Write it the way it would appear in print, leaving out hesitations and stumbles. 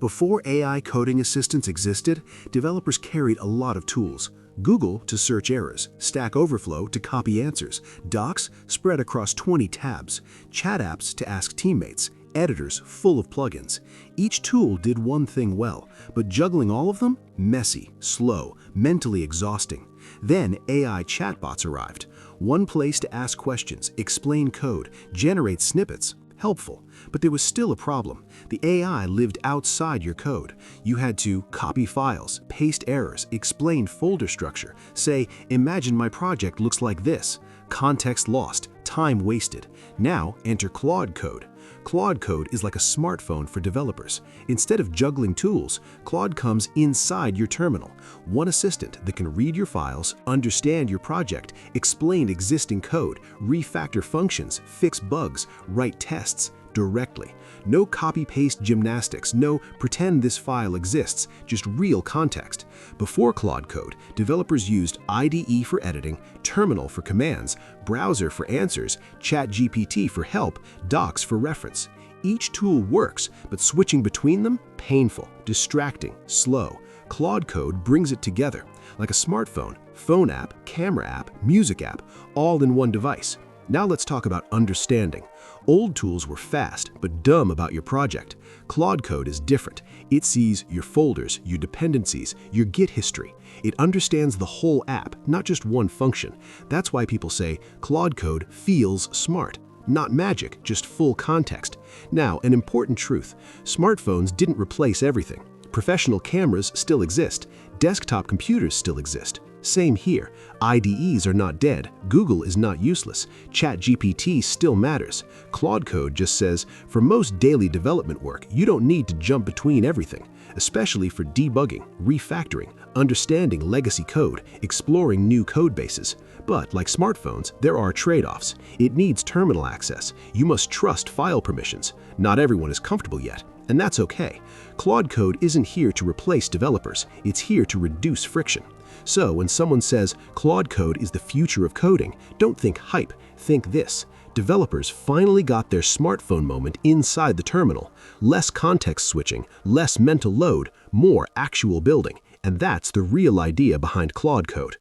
Before AI coding assistants existed, developers carried a lot of tools. Google to search errors, Stack Overflow to copy answers, Docs spread across 20 tabs, chat apps to ask teammates, editors full of plugins. Each tool did one thing well, but juggling all of them? Messy, slow, mentally exhausting. Then AI chatbots arrived. One place to ask questions, explain code, generate snippets. Helpful, but there was still a problem. The AI lived outside your code. You had to copy files, paste errors, explain folder structure, say, imagine my project looks like this. Context lost, time wasted. Now enter Claude Code. Claude Code is like a smartphone for developers. Instead of juggling tools, Claude comes inside your terminal. One assistant that can read your files, understand your project, explain existing code, refactor functions, fix bugs, write tests directly. No copy-paste gymnastics, no pretend this file exists, just real context. Before Claude Code, developers used IDE for editing, Terminal for commands, Browser for answers, ChatGPT for help, Docs for reference. Each tool works, but switching between them, painful, distracting, slow. Claude Code brings it together, like a smartphone, phone app, camera app, music app, all in one device. Now let's talk about understanding. Old tools were fast, but dumb about your project. Claude Code is different. It sees your folders, your dependencies, your Git history. It understands the whole app, not just one function. That's why people say Claude Code feels smart. Not magic, just full context. Now, an important truth. Smartphones didn't replace everything. Professional cameras still exist. Desktop computers still exist. Same here. IDEs are not dead. Google is not useless. ChatGPT still matters. Claude Code just says, for most daily development work, you don't need to jump between everything, especially for debugging, refactoring, understanding legacy code, exploring new code bases. But like smartphones, there are trade-offs. It needs terminal access. You must trust file permissions. Not everyone is comfortable yet, and that's okay. Claude Code isn't here to replace developers. It's here to reduce friction. So when someone says Claude Code is the future of coding, don't think hype, think this. Developers finally got their smartphone moment inside the terminal. Less context switching, less mental load, more actual building. And that's the real idea behind Claude Code.